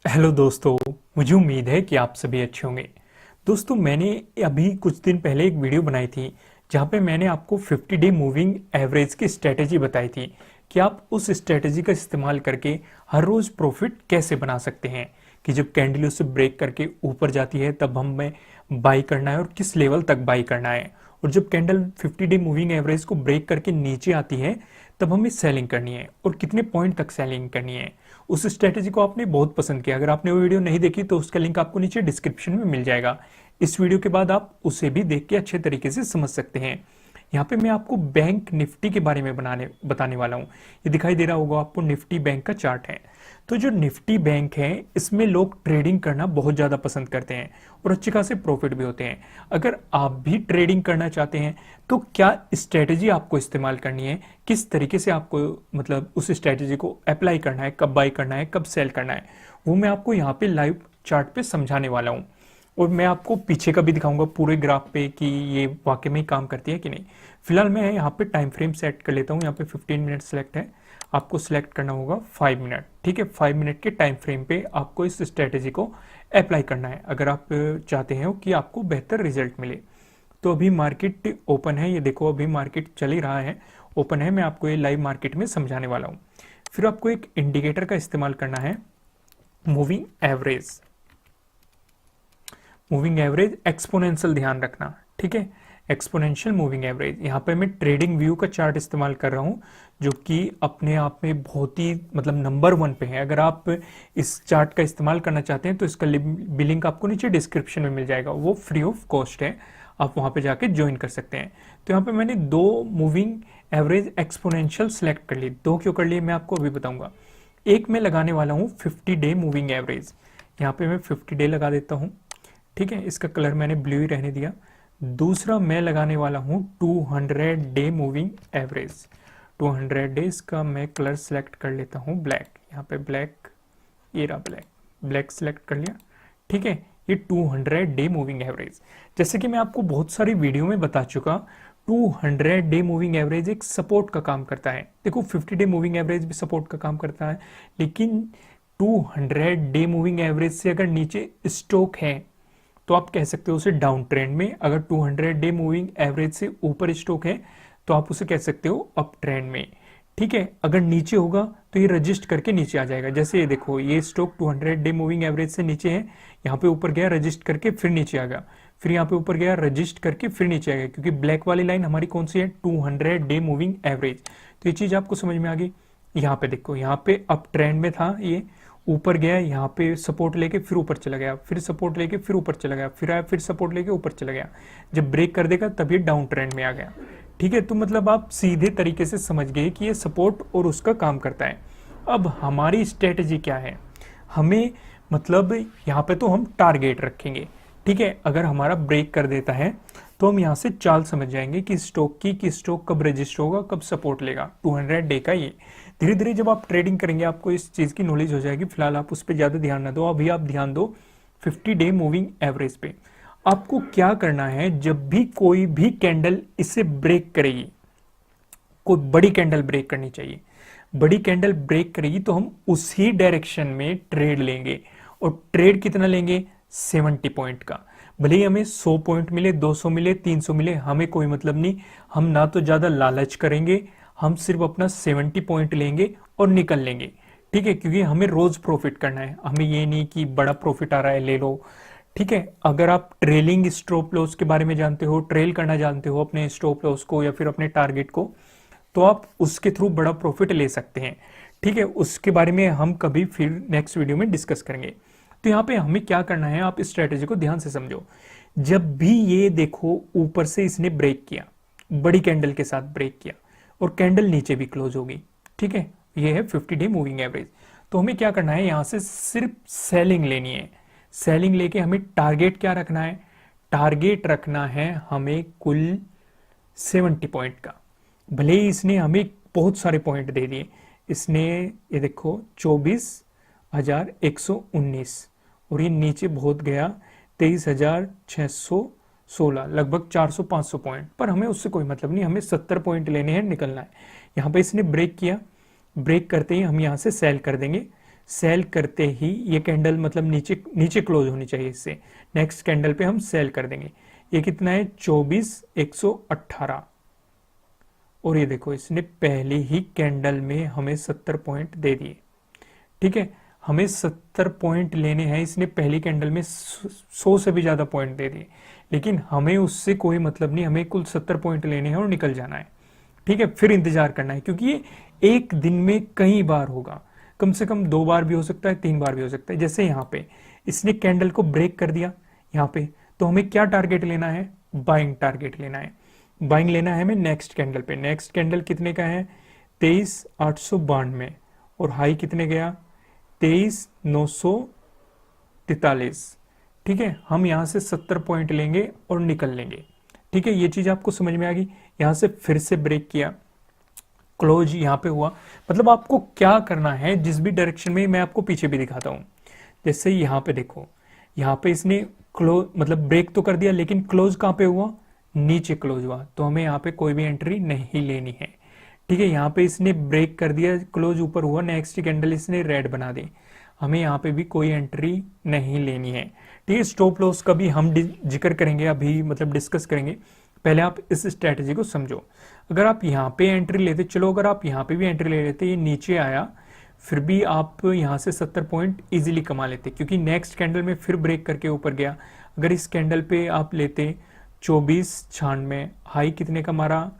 Hello दोस्तों। मुझे उम्मीद है कि आप सभी अच्छे होंगे। दोस्तों, मैंने अभी कुछ दिन पहले एक वीडियो बनाई थी जहां पे मैंने आपको 50 डे मूविंग एवरेज की स्ट्रेटेजी बताई थी कि आप उस स्ट्रेटेजी का इस्तेमाल करके हर रोज प्रॉफिट कैसे बना सकते हैं। कि जब कैंडल उससे ब्रेक करके ऊपर जाती है तब हमें बाई करना है और किस लेवल तक बाई करना है, और जब कैंडल 50 डे मूविंग एवरेज को ब्रेक करके नीचे आती है तब हमें सेलिंग करनी है और कितने पॉइंट तक सेलिंग करनी है। उस स्ट्रेटेजी को आपने बहुत पसंद किया। अगर आपने वो वीडियो नहीं देखी तो उसका लिंक आपको नीचे डिस्क्रिप्शन में मिल जाएगा। इस वीडियो के बाद आप उसे भी देख के अच्छे तरीके से समझ सकते हैं। यहाँ पे मैं आपको बैंक निफ्टी के बारे में बताने वाला हूँ। ये दिखाई दे रहा होगा आपको, निफ्टी बैंक का चार्ट है। तो जो निफ्टी बैंक है इसमें लोग ट्रेडिंग करना बहुत ज़्यादा पसंद करते हैं और अच्छे खासे प्रॉफिट भी होते हैं। अगर आप भी ट्रेडिंग करना चाहते हैं तो क्या स्ट्रेटेजी आपको इस्तेमाल करनी है, किस तरीके से आपको मतलब उस स्ट्रेटेजी को अप्लाई करना है, कब बाई करना है, कब सेल करना है, वो मैं आपको यहाँ पे लाइव चार्ट पे समझाने वाला हूँ। और मैं आपको पीछे का भी दिखाऊंगा पूरे ग्राफ पे कि ये वाकई में काम करती है कि नहीं। फिलहाल मैं यहाँ पे टाइम फ्रेम सेट कर लेता हूँ। यहाँ पे 15 मिनट सेलेक्ट है, आपको सिलेक्ट करना होगा 5 मिनट। ठीक है, 5 मिनट के टाइम फ्रेम पे आपको इस स्ट्रेटेजी को अप्लाई करना है अगर आप चाहते हैं कि आपको बेहतर रिजल्ट मिले। तो अभी मार्केट ओपन है, ये देखो अभी मार्केट चल ही रहा है, ओपन है। मैं आपको ये लाइव मार्केट में समझाने वाला हूँ। फिर आपको एक इंडिकेटर का इस्तेमाल करना है, moving average. Moving average exponential ध्यान रखना, ठीक है, एक्सपोनेंशियल मूविंग एवरेज। यहाँ पे मैं ट्रेडिंग व्यू का चार्ट इस्तेमाल कर रहा हूँ जो कि अपने आप में बहुत ही मतलब नंबर 1 पे है। अगर आप इस चार्ट का इस्तेमाल करना चाहते हैं तो इसका भी लिंक आपको नीचे डिस्क्रिप्शन में मिल जाएगा, वो फ्री ऑफ कॉस्ट है, आप वहाँ पे जाके ज्वाइन कर सकते हैं। तो यहाँ पे मैंने 2 मूविंग एवरेज एक्सपोनेंशियल सेलेक्ट कर ली। 2 क्यों कर लिए मैं आपको अभी बताऊंगा। एक मैं लगाने वाला हूँ 50 डे मूविंग एवरेज। यहाँ पे मैं 50 डे लगा देता हूँ, ठीक है, इसका कलर मैंने ब्लू ही रहने दिया। दूसरा मैं लगाने वाला हूं 200 डे मूविंग एवरेज। 200 डेज का मैं कलर सेलेक्ट कर लेता हूं ब्लैक। यहाँ पे ब्लैक, ये रहा ब्लैक, ब्लैक सेलेक्ट कर लिया। ठीक है, ये 200 डे मूविंग एवरेज। जैसे कि मैं आपको बहुत सारी वीडियो में बता चुका, 200 डे मूविंग एवरेज एक सपोर्ट का काम करता है। देखो 50 डे मूविंग एवरेज भी सपोर्ट का काम करता है, लेकिन 200 डे मूविंग एवरेज से अगर नीचे स्टॉक है तो आप कह सकते हो उसे डाउन ट्रेंड में। अगर 200 डे मूविंग एवरेज से ऊपर स्टॉक है तो आप उसे कह सकते हो अप ट्रेंड में। ठीक है, अगर नीचे होगा तो ये रजिस्ट करके नीचे आ जाएगा। जैसे ये देखो, ये स्टॉक 200 डे मूविंग एवरेज से नीचे है, यहाँ पे ऊपर गया रजिस्ट करके फिर नीचे आ गया, फिर यहाँ पे ऊपर गया रजिस्ट करके फिर नीचे आ गया, क्योंकि ब्लैक वाली लाइन हमारी कौन सी है, 200 डे मूविंग एवरेज। तो ये चीज आपको समझ में आ गई। यहाँ पे देखो, यहाँ पे अप ट्रेंड में था, ये ऊपर गया, यहाँ पे सपोर्ट लेके फिर ऊपर चला गया, फिर सपोर्ट लेके फिर ऊपर चला गया, फिर आया, फिर सपोर्ट लेके ऊपर चला गया। जब ब्रेक कर देगा तब ये डाउन ट्रेंड में आ गया। ठीक है, तो मतलब आप सीधे तरीके से समझ गए कि ये सपोर्ट और उसका काम करता है। अब हमारी स्ट्रेटेजी क्या है, हमें मतलब यहाँ पे तो हम टारगेट रखेंगे। ठीक है, अगर हमारा ब्रेक कर देता है तो हम यहाँ से चाल समझ जाएंगे कि स्टॉक की, कि स्टॉक कब रजिस्टर होगा, कब सपोर्ट लेगा। 200 डे का ये धीरे धीरे जब आप ट्रेडिंग करेंगे आपको इस चीज की नॉलेज हो जाएगी। फिलहाल आप उस पर ज्यादा ध्यान ना दो, अभी आप ध्यान दो 50 डे मूविंग एवरेज पे। आपको क्या करना है, जब भी कोई भी कैंडल इसे ब्रेक करेगी, कोई बड़ी कैंडल ब्रेक करनी चाहिए, बड़ी कैंडल ब्रेक करेगी तो हम उसी डायरेक्शन में ट्रेड लेंगे। और ट्रेड कितना लेंगे, 70 पॉइंट का। भले ही हमें 100 पॉइंट मिले, 200 मिले, 300 मिले, हमें कोई मतलब नहीं। हम ना तो ज्यादा लालच करेंगे, हम सिर्फ अपना 70 पॉइंट लेंगे और निकल लेंगे। ठीक है, क्योंकि हमें रोज प्रॉफिट करना है, हमें ये नहीं कि बड़ा प्रॉफिट आ रहा है ले लो। ठीक है, अगर आप ट्रेलिंग स्टॉप लॉस के बारे में जानते हो, ट्रेल करना जानते हो अपने स्टॉप लॉस को या फिर अपने टारगेट को, तो आप उसके थ्रू बड़ा प्रॉफिट ले सकते हैं। ठीक है, उसके बारे में हम कभी फिर नेक्स्ट वीडियो में डिस्कस करेंगे। तो यहाँ पे हमें क्या करना है, आप इस स्ट्रेटेजी को ध्यान से समझो। जब भी ये देखो ऊपर से इसने ब्रेक किया, बड़ी कैंडल के साथ ब्रेक किया और कैंडल नीचे भी क्लोज होगी, ठीक है, ये है 50 डे मूविंग एवरेज। तो हमें क्या करना है, यहां से सिर्फ सेलिंग लेनी है। सेलिंग लेके हमें टारगेट क्या रखना है, टारगेट रखना है हमें कुल 70 पॉइंट का। भले ही इसने हमें बहुत सारे पॉइंट दे दिए, इसने ये देखो 24,119 और ये नीचे बहुत गया 23,616, लगभग 400-500 पॉइंट, पर हमें उससे कोई मतलब नहीं, हमें 70 पॉइंट लेने हैं, निकलना है। यहाँ पे इसने ब्रेक किया, ब्रेक करते ही हम यहाँ से सेल कर देंगे। सेल करते ही ये कैंडल मतलब नीचे नीचे क्लोज होनी चाहिए इससे, नेक्स्ट कैंडल पे हम सेल कर देंगे। ये कितना है 24,118, और ये देखो इसने पहले ही कैंडल में हमें 70 पॉइंट दे दिए। ठीक है, हमें 70 पॉइंट लेने हैं, इसने पहली कैंडल में 100 से भी ज्यादा पॉइंट दे दिए, लेकिन हमें उससे कोई मतलब नहीं, हमें कुल 70 पॉइंट लेने हैं और निकल जाना है। ठीक है, फिर इंतजार करना है, क्योंकि ये एक दिन में कई बार होगा, कम से कम 2 बार भी हो सकता है, 3 बार भी हो सकता है। जैसे यहाँ पे इसने कैंडल को ब्रेक कर दिया यहाँ पे, तो हमें क्या टारगेट लेना है, बाइंग टारगेट लेना है। बाइंग लेना है हमें नेक्स्ट कैंडल पे। नेक्स्ट कैंडल कितने का है 23,892, और हाई कितने गया 23,943। ठीक है, हम यहां से 70 पॉइंट लेंगे और निकल लेंगे। ठीक है, ये चीज आपको समझ में आ गई। यहां से फिर से ब्रेक किया, क्लोज यहां पे हुआ। मतलब आपको क्या करना है, जिस भी डायरेक्शन में, मैं आपको पीछे भी दिखाता हूं। जैसे यहां पे देखो, यहां पे इसने क्लोज मतलब ब्रेक तो कर दिया, लेकिन क्लोज कहां पे हुआ, नीचे क्लोज हुआ, तो हमें यहाँ पे कोई भी एंट्री नहीं लेनी है। ठीक है, यहाँ पे इसने ब्रेक कर दिया, क्लोज ऊपर हुआ, नेक्स्ट कैंडल इसने रेड बना दी, हमें यहाँ पे भी कोई एंट्री नहीं लेनी है। ठीक है, स्टॉप लॉस का भी हम जिक्र करेंगे, अभी मतलब डिस्कस करेंगे। पहले आप इस स्ट्रेटेजी को समझो। अगर आप यहाँ पे एंट्री लेते, चलो अगर आप यहाँ पे भी एंट्री ले लेते, ये नीचे आया, फिर भी आप यहाँ से 70 पॉइंट इजीली कमा लेते, क्योंकि नेक्स्ट कैंडल में फिर ब्रेक करके ऊपर गया। अगर इस कैंडल पे आप लेते 24,96, हाई कितने का मारा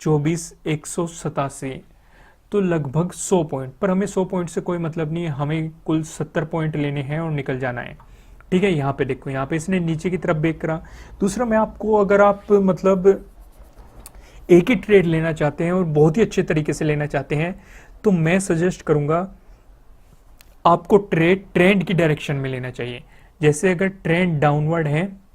24,187, तो लगभग 100 पॉइंट। पर हमें 100 पॉइंट से कोई मतलब नहीं है, हमें कुल 70 पॉइंट लेने हैं और निकल जाना है। ठीक है, यहाँ पे देखो, यहाँ पे इसने नीचे की तरफ ब्रेक करा। दूसरा, मैं आपको, अगर आप मतलब एक ही ट्रेड लेना चाहते हैं और बहुत ही अच्छे तरीके से लेना चाहते हैं, तो मैं सजेस्ट करूंगा आपको ट्रेंड की डायरेक्शन में लेना चाहिए। जैसे अगर ट्रेंड डाउनवर्ड है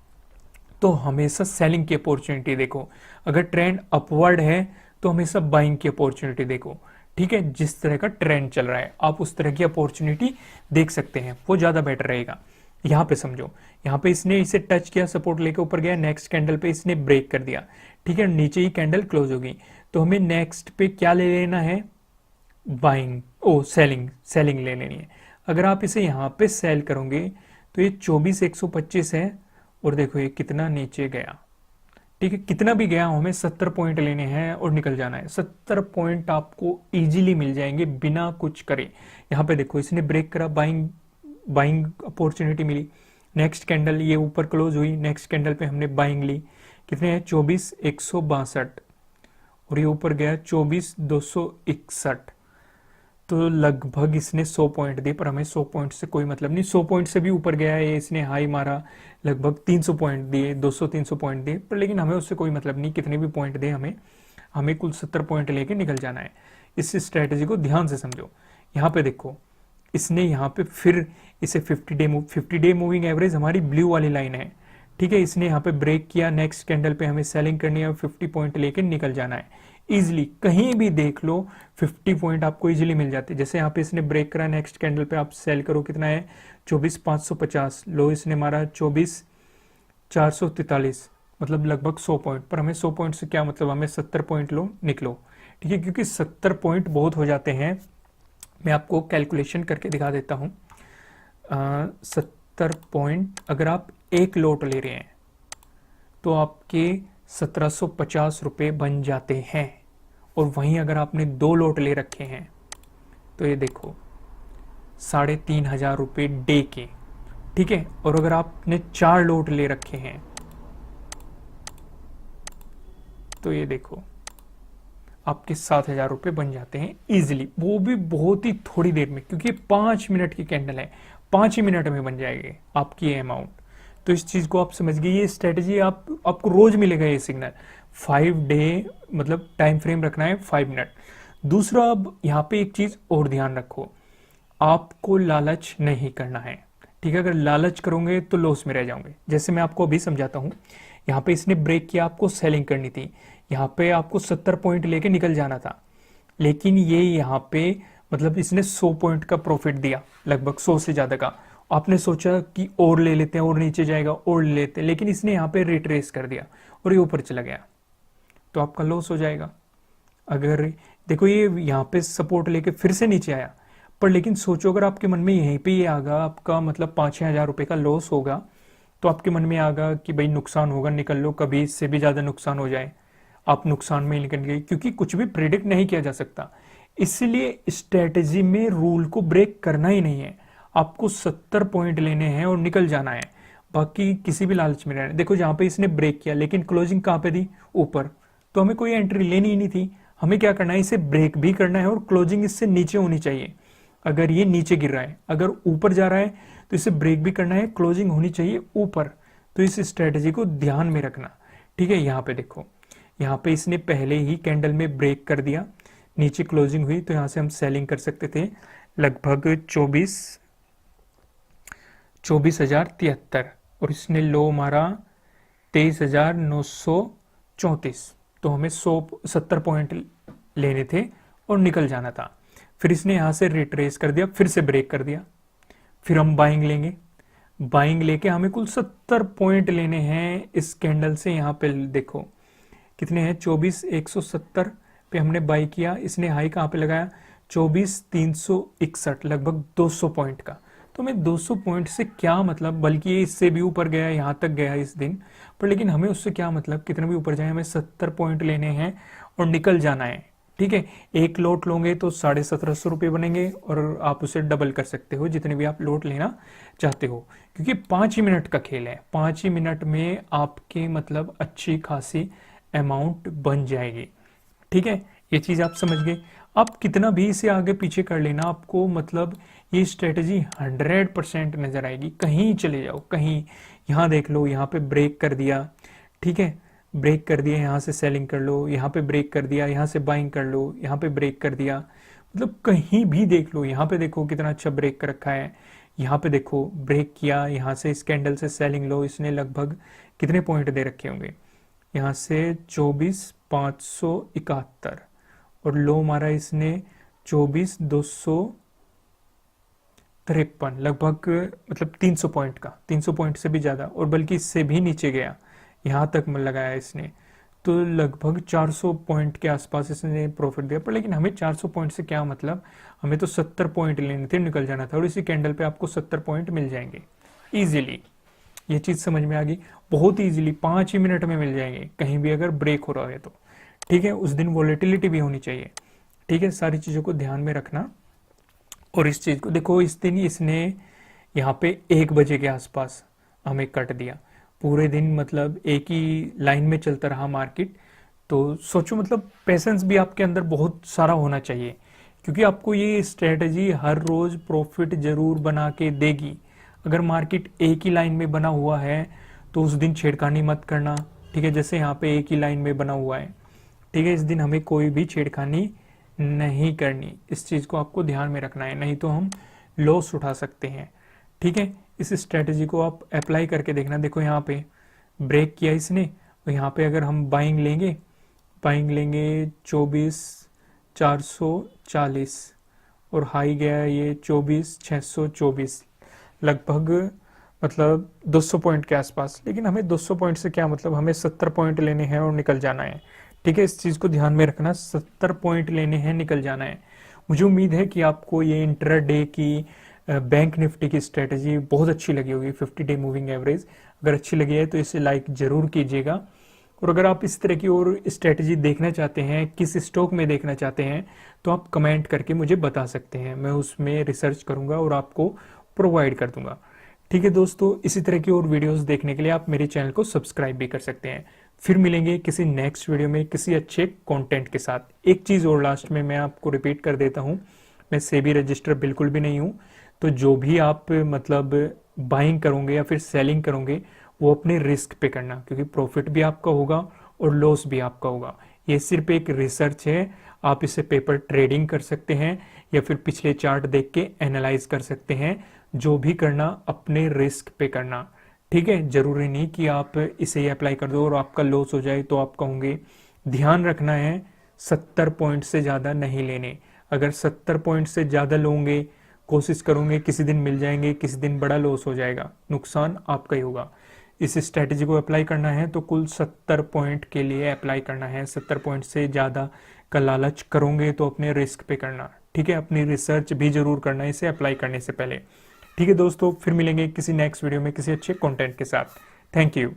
तो हमेशा सेलिंग की अपॉर्चुनिटी देखो, अगर ट्रेंड अपवर्ड है तो हमेशा बाइंग की अपॉर्चुनिटी देखो। ठीक है, जिस तरह का ट्रेंड चल रहा है आप उस तरह की अपॉर्चुनिटी देख सकते हैं, वो ज्यादा बेटर रहेगा। यहाँ पे समझो, यहाँ पे इसने इसे टच किया, सपोर्ट लेके ऊपर गया, नेक्स्ट कैंडल पे इसने ब्रेक कर दिया। ठीक है, नीचे ही कैंडल क्लोज होगी, तो हमें नेक्स्ट पे क्या ले लेना है, बाइंग, सेलिंग ले लेनी है। अगर आप इसे यहाँ पे सेल करोगे तो ये 24,125 है, और देखो ये कितना नीचे गया। ठीक है, कितना भी गया, हमें 70 पॉइंट लेने हैं और निकल जाना है। 70 पॉइंट आपको इजीली मिल जाएंगे बिना कुछ करे। यहाँ पे देखो इसने ब्रेक करा, बाइंग अपॉर्चुनिटी मिली। नेक्स्ट कैंडल ये ऊपर क्लोज हुई, नेक्स्ट कैंडल पे हमने बाइंग ली, कितने हैं 24,162, और ये ऊपर गया 24,261, तो लगभग इसने 100 पॉइंट दिए, पर हमें 100 पॉइंट से कोई मतलब नहीं। 100 पॉइंट से भी ऊपर गया है, इसने हाई मारा, लगभग 300 पॉइंट दिए, 200-300 पॉइंट दिए, पर लेकिन हमें उससे कोई मतलब नहीं, कितने भी पॉइंट दे, हमें कुल 70 पॉइंट लेके निकल जाना है। इस स्ट्रेटेजी को ध्यान से समझो। यहाँ पे देखो, इसने यहाँ पे फिर इसे 50 डे मूविंग एवरेज हमारी ब्लू वाली लाइन है। ठीक है, इसने यहाँ पे ब्रेक किया, नेक्स्ट कैंडल पे हमें सेलिंग करनी है और 50 पॉइंट लेके निकल जाना है। इजिली कहीं भी देख लो 50 पॉइंट आपको इजिली मिल जाते हैं। जैसे यहाँ पे इसने ब्रेक करा, नेक्स्ट कैंडल पे आप सेल करो, कितना है 24,550, लो इसने मारा 24,443, मतलब लगभग 100 पॉइंट। पर हमें 100 पॉइंट से क्या मतलब, हमें 70 पॉइंट लो, निकलो। ठीक है, क्योंकि 70 पॉइंट बहुत हो जाते हैं। मैं आपको कैलकुलेशन करके दिखा देता हूँ। 70 पॉइंट अगर आप एक लोट ले रहे हैं तो आपके 1,750 रुपये बन जाते हैं, और वहीं अगर आपने 2 लोट ले रखे हैं तो ये देखो 3,500 रुपये डे के। ठीक है, और अगर आपने 4 लोट ले रखे हैं तो ये देखो आपके 7,000 रुपये बन जाते हैं इजिली, वो भी बहुत ही थोड़ी देर में, क्योंकि 5 मिनट की कैंडल है, 5 ही मिनट में बन जाएगी आपकी ये अमाउंट। तो इस चीज को आप समझ गए, ये स्ट्रेटेजी आपको रोज मिलेगा ये सिग्नल। 5 डे मतलब टाइम फ्रेम रखना है 5 मिनट। दूसरा, अब यहाँ पे एक चीज और ध्यान रखो, आपको लालच नहीं करना है। ठीक है, अगर लालच करोगे तो लॉस में रह जाओगे। जैसे मैं आपको अभी समझाता हूँ, यहाँ पे इसने ब्रेक किया, आपको सेलिंग करनी थी, यहाँ पे आपको 70 पॉइंट लेके निकल जाना था, लेकिन ये यहाँ पे मतलब इसने 100 पॉइंट का प्रॉफिट दिया, लगभग 100 से ज्यादा का। आपने सोचा कि और ले लेते हैं, और नीचे जाएगा और ले लेते हैं, लेकिन इसने यहाँ पे रिट्रेस कर दिया और ये ऊपर चला गया, तो आपका लॉस हो जाएगा। अगर देखो ये यहाँ पे सपोर्ट लेके फिर से नीचे आया, पर लेकिन सोचो अगर आपके मन में यहीं पे ये आगा आपका मतलब 5-6 हज़ार रुपये का लॉस होगा, तो आपके मन में आगा कि भाई नुकसान होगा, निकल लो, कभी इससे भी ज़्यादा नुकसान हो जाए, आप नुकसान में ही निकल गए, क्योंकि कुछ भी प्रिडिक्ट नहीं किया जा सकता। इसलिए स्ट्रेटेजी में रूल को ब्रेक करना ही नहीं है, आपको 70 पॉइंट लेने हैं और निकल जाना है, बाकी किसी भी लालच में रहना। देखो जहां पे इसने ब्रेक किया लेकिन क्लोजिंग कहां पे दी, ऊपर, तो हमें कोई एंट्री लेनी ही नहीं थी। हमें क्या करना है, इसे ब्रेक भी करना है और क्लोजिंग इससे नीचे होनी चाहिए। अगर ये नीचे गिर रहा है, अगर ऊपर जा रहा है तो इसे ब्रेक भी करना है, क्लोजिंग होनी चाहिए ऊपर। तो इस स्ट्रेटेजी को ध्यान में रखना, ठीक है। यहाँ पे देखो, यहाँ पे इसने पहले ही कैंडल में ब्रेक कर दिया, नीचे क्लोजिंग हुई, तो यहाँ से हम सेलिंग कर सकते थे लगभग 24,073, और इसने लो मारा 23,934, तो हमें 70 पॉइंट लेने थे और निकल जाना था। फिर इसने यहाँ से रिट्रेस कर दिया, फिर से ब्रेक कर दिया, फिर हम बाइंग लेंगे, बाइंग लेके हमें कुल 70 पॉइंट लेने हैं इस कैंडल से। यहाँ पे देखो कितने हैं, 24,170 पे हमने बाई किया, इसने हाई कहाँ पे लगाया, 24,361, लगभग 200 पॉइंट का। तो हमें 200 पॉइंट से क्या मतलब, बल्कि ये इससे भी ऊपर गया, यहाँ तक गया इस दिन, पर लेकिन हमें उससे क्या मतलब, कितना भी ऊपर जाए, हमें 70 पॉइंट लेने हैं और निकल जाना है, ठीक है। एक लोट लोगे तो 1750 रुपये बनेंगे, और आप उसे डबल कर सकते हो जितने भी आप लोट लेना चाहते हो, क्योंकि 5 ही मिनट का खेल है। 5 ही मिनट में आपके मतलब अच्छी खासी अमाउंट बन जाएगी, ठीक है। ये चीज आप समझ गए। आप कितना भी इसे आगे पीछे कर लेना, आपको मतलब ये स्ट्रेटेजी 100% नजर आएगी। कहीं चले जाओ, कहीं, यहाँ देख लो, यहाँ पे ब्रेक कर दिया, ठीक है, ब्रेक कर दिया, यहाँ से सेलिंग कर लो, यहाँ पे ब्रेक कर दिया, यहाँ से बाइंग कर लो, यहाँ पे ब्रेक कर दिया, मतलब कहीं भी देख लो। यहाँ पे देखो कितना अच्छा ब्रेक कर रखा है, यहाँ पे देखो ब्रेक किया, यहाँ से इस कैंडल से सेलिंग लो, इसने लगभग कितने पॉइंट दे रखे होंगे, यहाँ से 24,571, और लो मारा इसने 24,253, लगभग मतलब 300 पॉइंट का, 300 पॉइंट से भी ज्यादा, और बल्कि इससे भी नीचे गया, यहाँ तक लगाया इसने, तो लगभग 400 पॉइंट के आसपास इसने प्रॉफिट दिया। पर लेकिन हमें 400 पॉइंट से क्या मतलब, हमें तो 70 पॉइंट लेने थे, निकल जाना था, और इसी कैंडल पे आपको 70 पॉइंट मिल जाएंगे इजीली। ये चीज समझ में आ गई, बहुत इजीली 5 ही मिनट में मिल जाएंगे, कहीं भी अगर ब्रेक हो रहा है तो, ठीक है। उस दिन वॉलेटिलिटी भी होनी चाहिए, ठीक है। सारी चीजों को ध्यान में रखना। और इस चीज को देखो, इस दिन इसने यहाँ पे 1 बजे के आसपास हमें कट दिया, पूरे दिन मतलब एक ही लाइन में चलता रहा मार्केट। तो सोचो मतलब पेशेंस भी आपके अंदर बहुत सारा होना चाहिए, क्योंकि आपको ये स्ट्रेटजी हर रोज प्रॉफिट जरूर बना के देगी। अगर मार्केट एक ही लाइन में बना हुआ है तो उस दिन छेड़खानी मत करना, ठीक है। जैसे यहाँ पे एक ही लाइन में बना हुआ है, ठीक है, इस दिन हमें कोई भी छेड़खानी नहीं करनी, इस चीज को आपको ध्यान में रखना है, नहीं तो हम लॉस उठा सकते हैं, ठीक है। इस स्ट्रेटजी को आप अप्लाई करके देखना। देखो यहाँ पे ब्रेक किया इसने, और यहाँ पे अगर हम बाइंग लेंगे 24,440, और हाई गया ये 24,624, लगभग मतलब 200 पॉइंट के आसपास। लेकिन हमें 200 पॉइंट से क्या मतलब, हमें 70 पॉइंट लेने हैं और निकल जाना है, ठीक है। इस चीज को ध्यान में रखना, 70 पॉइंट लेने हैं, निकल जाना है। मुझे उम्मीद है कि आपको ये इंट्राडे की बैंक निफ्टी की स्ट्रेटजी बहुत अच्छी लगी होगी, 50 डे मूविंग एवरेज। अगर अच्छी लगी है तो इसे लाइक जरूर कीजिएगा, और अगर आप इस तरह की और स्ट्रेटजी देखना चाहते हैं, किस स्टॉक में देखना चाहते हैं, तो आप कमेंट करके मुझे बता सकते हैं, मैं उसमें रिसर्च करूंगा और आपको प्रोवाइड कर दूंगा, ठीक है दोस्तों। इसी तरह की और वीडियोस देखने के लिए आप मेरे चैनल को सब्सक्राइब भी कर सकते हैं। फिर मिलेंगे किसी नेक्स्ट वीडियो में किसी अच्छे कंटेंट के साथ। एक चीज और लास्ट में मैं आपको रिपीट कर देता हूं, मैं सेबी रजिस्टर बिल्कुल भी नहीं हूं, तो जो भी आप मतलब बाइंग करोगे या फिर सेलिंग करोगे वो अपने रिस्क पे करना, क्योंकि प्रॉफिट भी आपका होगा और लॉस भी आपका होगा। ये सिर्फ एक रिसर्च है, आप इसे पेपर ट्रेडिंग कर सकते हैं या फिर पिछले चार्ट देख के एनालाइज कर सकते हैं। जो भी करना अपने रिस्क पे करना, ठीक है। जरूरी नहीं कि आप इसे अप्लाई कर दो और आपका लॉस हो जाए तो आप कहोगे। ध्यान रखना है 70 पॉइंट से ज्यादा नहीं लेने। अगर 70 पॉइंट से ज्यादा लोगे, कोशिश करोगे, किसी दिन मिल जाएंगे, किसी दिन बड़ा लॉस हो जाएगा, नुकसान आपका ही होगा। इस स्ट्रेटेजी को अप्लाई करना है तो कुल 70 पॉइंट के लिए अप्लाई करना है। 70 पॉइंट से ज्यादा का लालच करोगे तो अपने रिस्क पे करना, ठीक है, अपनी रिसर्च भी जरूर करना इसे अप्लाई करने से पहले। ठीक है दोस्तों, फिर मिलेंगे किसी नेक्स्ट वीडियो में किसी अच्छे कंटेंट के साथ। Thank you.